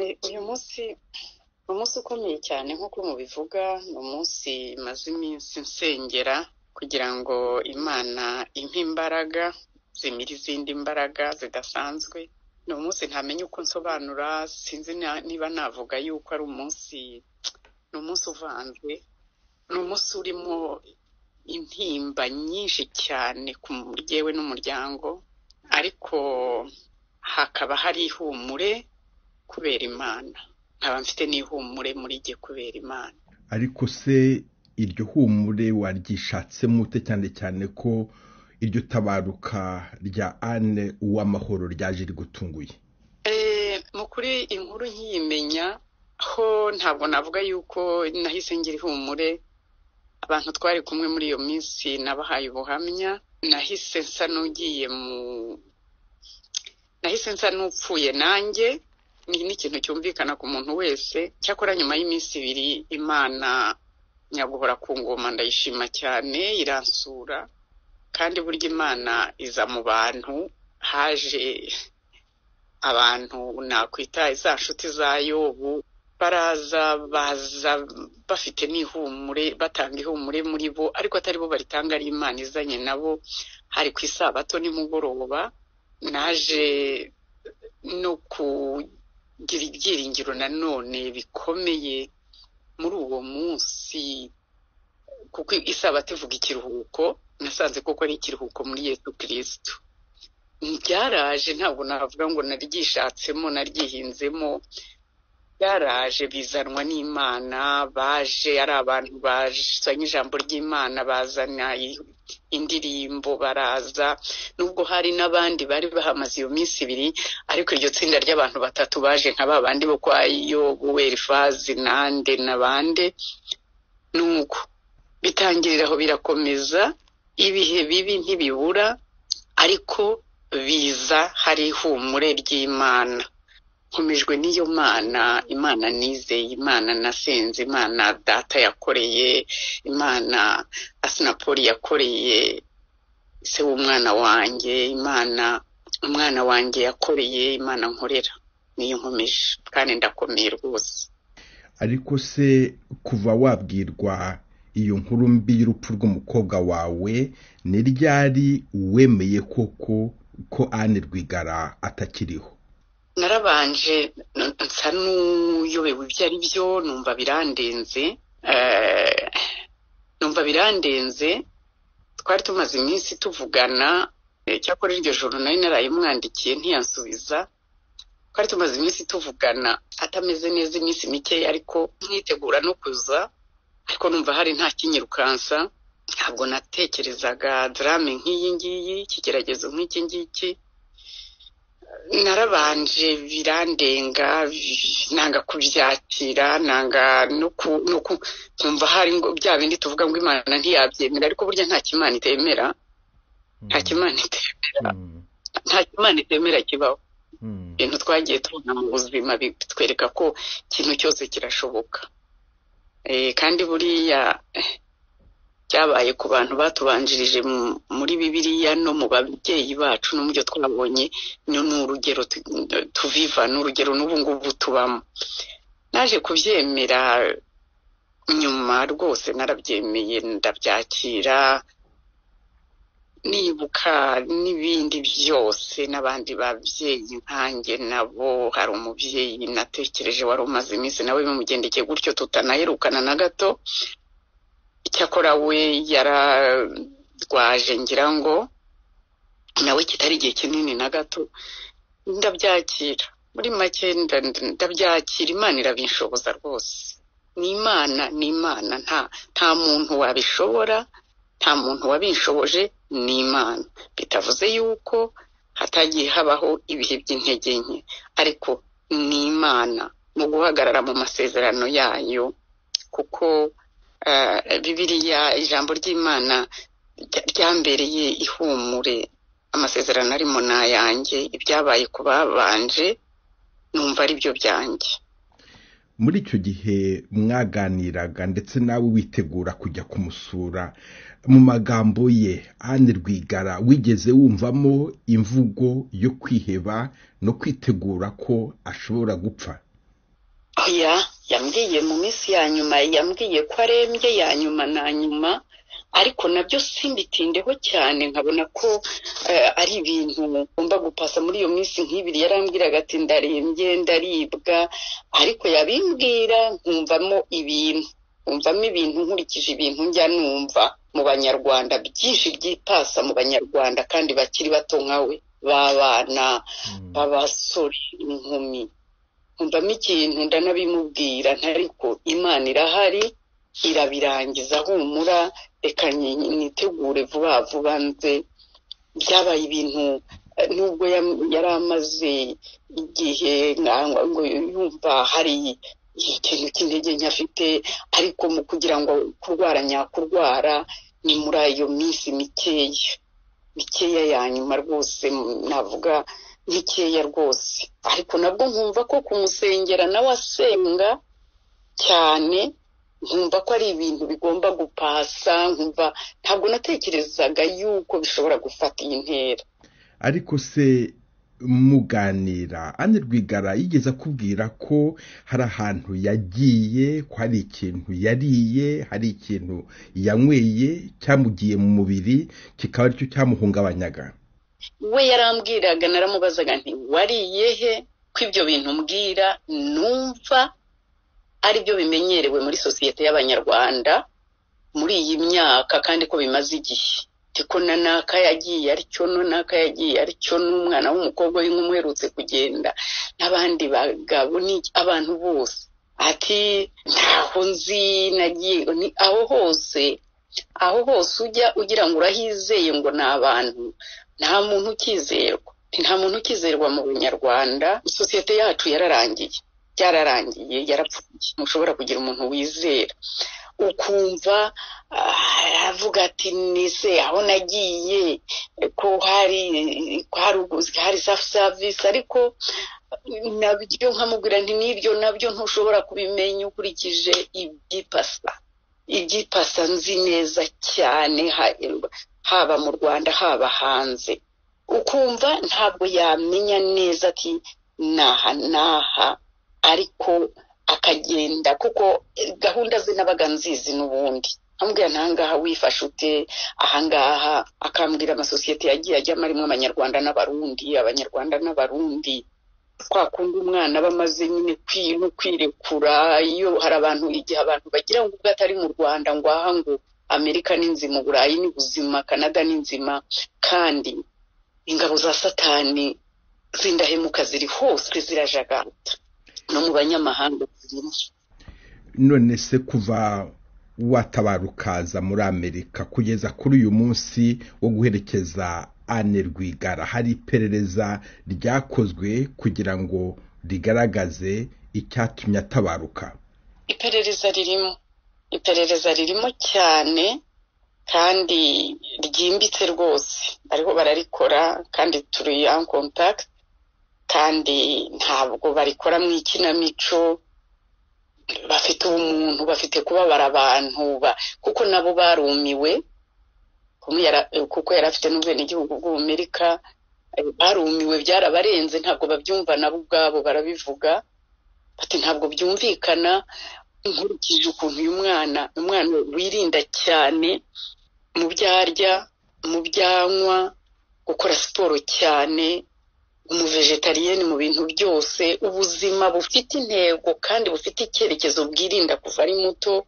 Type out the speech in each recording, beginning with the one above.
Uyu munsi ni umunsi ukomeye cyane nk'uko mubivuga, ni umunsi maze iminsi nsengera kugira ngo Imana impe imbaraga zimira izindi mbaraga zidasanzwe. Ni umunsi ntamenye uko nsobanura, sinzi niba navuga yuko ari umunsi, ni umunsi uvanzwe, ni umunsi urimo intimba nyinshi cyane ku muryewe n'umuryango, ariko hakaba hari ihumure kubera Imana. Nkaba mfite n'ihumure muri jye kubera Imana. Ariko se iryo humure waryishatsemo ute, cyane cyane ko iryo tabaruka rya Anne Uwamahoro ryaje rigutunguye? Mu kuri inkuru nkiyimenya ho ntabwo navuga yuko nahise ngira ihumure. Abantu twari kumwe muri iyo minsi nabahaye ubuhamya, nahise nsa n'upfuye nanjye. Ni ikintu cyumvikana ku muntu wese. Cyakora nyuma y'iminsi ibiri Imana nyaguhora ku ngoma ndayishima cyane, iransura. Kandi burya Imana iza mu bantu, haje abantu nakwita za nshuti za Yobu, baza bafite n'ihumure, batanga ihumure muri bo, ariko atari bo baritanga, ari Imana izanye nabo. Hari ku isabato nimugoroba, naje no kugira ibyiringiro nanone bikomeye muri uwo munsi, kuko isabato ivuga ikiruhuko. Nasanze koko ari ikiruhuko muri Yesu Kristo. Byaraje, ntabwo navuga ngo naryishatsemo naryihinzemo, byaraje bizanwa n'Imana. Baje ari abantu bazanye ijambo ry'Imana, bazana indirimbo, baraza. Nubwo hari n'abandi bari bahamaze iyo minsi ibiri, ariko iryo tsinda ry'abantu batatu baje nka babandi bo kwa Yobu, Elifazi, Nande n'abandi. Nuko bitangirira aho birakomeza, ibihe bibi ntibibura, ariko biza hari ihumure ry'Imana. Nkomejwe n'iyo Imana nizeye, Imana nasenze, Imana data yakoreye, Imana Asinapoli yakoreye se w'umwana wanjye, Imana umwana wanjye yakoreye, Imana nkorera niyo nkomeje, kandi ndakomeye rwose. Ariko se kuva wabwirwa iyo nkuru mbi y'urupfu rw'umukobwa wawe, ni ryari wemeye koko ko Anne Rwigara atakiriho? Narabanje nsa n'uyobewe ibyo ari byo, numva birandenze. Twari tumaze iminsi tuvugana, cyakora iryo joro nari narayimwandikiye ntiyansubiza. Twari tumaze iminsi tuvugana atameze neza iminsi mikeya, ariko mwitegura no kuza, ariko numva hari nta kinyirukansa. Ntabwo natekerezaga drame nk'iyi ngiyi, ikigeragezo nk'iki ngiki. Narabanje birandenga, nanga kubyakira, nanga no kumva hari ngo bya bindi tuvuga ngo Imana ntiyabyemera, ariko burya nta kimana itemera. Nta kimana itemera kibaho. Ibintu twagiye tubona mu buzima bitwereka ko ikintu cyose kirashoboka. Kandi buriya byabaye ku bantu batubanjirije muri Bibiliya no mu babyeyi bacu no mu byo twabonye. Ni urugero tuviva, ni urugero n'ubu ngubu tubamo. Naje kubyemera nyuma rwose, narabyemeye ndabyakira, nibuka n'ibindi byose n'abandi babyeyi nkanjye nabo. Hari umubyeyi natekereje wari umaze iminsi nawe bimugendekeye gutyo, tutanaherukana na gato. Icyakora we yararwaje, ngira ngo nawe kitari igihe kinini na gato. Ndabyakira muri make, ndabyakira. Imana irabinshoboza rwose. Ni Imana, nta muntu wabishobora, nta muntu wabinshoboje, ni Imana. Bitavuze yuko hatagiye habaho ibihe by'intege nke, ariko ni Imana mu guhagarara mu masezerano yayo. Kuko Bibiliya, ijambo ry'Imana ryambereye ihumure. Amasezerano arimo n'ayanjye, ibyabaye ku babanje numva ari byo byanjye. Muri icyo gihe mwaganiraga ndetse nawe witegura kujya kumusura, mu magambo ye Anne Rwigara wigeze wumvamo imvugo yo kwiheba no kwitegura ko ashobora gupfa? oya yambwiye mu minsi ya nyuma, yambwiye ko arembye ya nyuma na nyuma, ariko nabyo simbitindeho cyane, nkabona ko ari ibintu ngomba gupasa muri iyo minsi nk'ibiri. Yarambwiraga ati ndarembye ndaribwa, ariko yabimbwira nkumvamo ibintu nkurikije ibintu njya numva mu banyarwanda byinshi byipasa mu banyarwanda kandi bakiri bato nkawe, b'abana b'abasore inkumi, nkumvamo ikintu ndanabimubwira, ariko Imana irahari irabirangiza, humura, reka nitegure vuba vuba nze. Byabaye ibintu nubwo yari amaze igihe ngo yumva hari ikintu cy'intege nke afite, ariko mu kugira ngo kurwara nyakurwara ni muri ayo minsi mikeya ya nyuma rwose, navuga mikeya rwose. Ariko nabwo nkumva ko kumusengera nawe asenga cyane, nkumva ko ari ibintu bigomba gupasa, nkumva ntabwo natekerezaga yuko bishobora gufata iyi ntera. ariko se muganira Anne Rwigara yigeze akubwira ko hari ahantu yagiye, ko hari ikintu yariye, hari ikintu yanyweye cyamugiye mu mubiri kikaba aricyo cyamuhungabanyaga? We yarambwiraga, naramubazaga nti wariye he, ko ibyo bintu mbwira numva ari byo bimenyerewe muri sosiyete y'abanyarwanda muri iyi myaka, kandi ko bimaze igihe. Tiko naka yagiye aricyo, naka yagiye aricyo, n'umwana w'umukobwa w'umuherutse kugenda, n'abandi bagabo, ni abantu bose. Ati ntaho nzi nagiye, ni aho hose ujya ugira ngo urahizeye ngo ni abantu, nta muntu ukizerwa mu Banyarwanda. Sosiyete yacu byararangiye, yarapfuye. Ntushobora kugira umuntu wizera, ukumva avuga ati nise aho nagiye ko hari self service, ariko nabyo nkamubwira nti nibyo nabyo ntushobora kubimenya ukurikije ibyipasa nzi neza cyane, haba mu Rwanda haba hanze. Ukumva ntabwo yamenya neza ati naha, ariko akagenda kuko gahunda ze nabaga nzizi n'ubundi. Ambwira ntangaha wifashe ute, ahangaha akambwira amasosiyete yagiye ajyamo arimo abanyarwanda n'abarundi, twakundi umwana bamaze nyine kwirekura. Iyo hari abantu, igihe abantu bagira ngo ubwo atari mu Rwanda ngo aha ngo Amerika ni nzima, Burayi ni buzima, Canada ni nzima, kandi ingabo za Satani zindahemuka ziri hose zirajagata no mu banyamahanga zirimo. None se kuva watabarukaza muri Amerika kugeza kuri uyu munsi wo guherekeza Anne Rwigara, hari iperereza ryakozwe kugira ngo rigaragaze icyatumye atabaruka? Iperereza ririmo cyane kandi ryimbitse rwose, ariho bararikora kandi turi en contact, kandi ntabwo barikora mu ikinamico. Bafite umuntu, bafite kubabara abantu, kuko nabo barumiwe, kuko yari afite n'ubwenegihugu bw'Amerika. Barumiwe, byarabarenze, ntabwo babyumva nabo ubwabo barabivuga bati ntabwo byumvikana. Nkurikije ukuntu uyu mwana wirinda cyane mu byarya, mu byanywa, gukora siporo cyane, umuvegetariyeni mu bintu byose, ubuzima bufite intego kandi bufite icyerekezo, bwirinda kuva ari muto,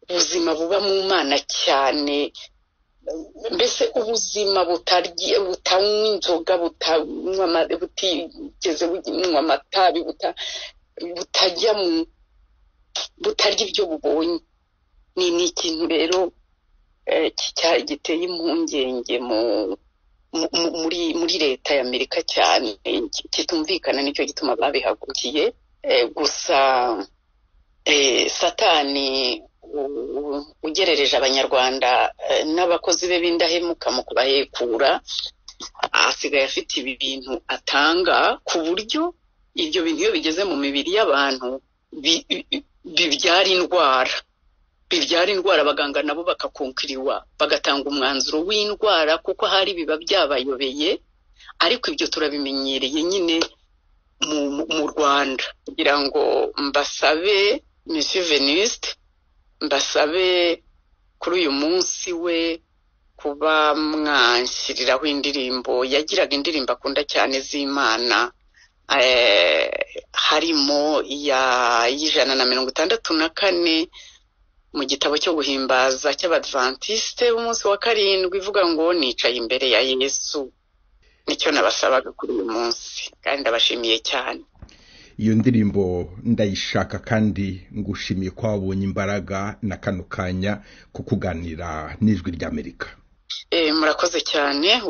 ubuzima buba mu Mana cyane, mbese ubuzima butanywa inzoga, butigeze bunywa amatabi, butarya ibyo bubonye. Ni ikintu rero giteye impungenge muri leta ya Amerika cyane, kitumvikana, nicyo gituma babihagurukiye. Gusa Satani ugerereje abanyarwanda n'abakozi be b'indahemuka mu kubahekura, asigaye afite ibi bintu atanga, ku buryo ibyo bintu iyo bigeze mu mibiri y'abantu bibyara indwara, abaganga nabo bakakonkiriwa, bagatanga umwanzuro w'indwara kuko hari biba byabayobeye. Ariko ibyo turabimenyereye nyine, mu Rwanda, kugira ngo mbasabe Monsieur Venuste, mbasabe kuri uyu munsi we kuba mwanshyiriraho indirimbo. Yagiraga indirimbo akunda cyane z'Imana, harimo y'164 mu gitabo cyo guhimbaza cy'Abadventiste b'umunsi wa karindwi, ivuga ngo nicaye imbere ya Yesu. Nicyo nabasabaga kuri uyu munsi, kandi ndabashimiye cyane. Iyo ndirimbo ndayishaka, kandi ngushimiye ko wabonye imbaraga na kano kanya ko kuganira n'Ijwi ry'Amerika. Murakoze cyane.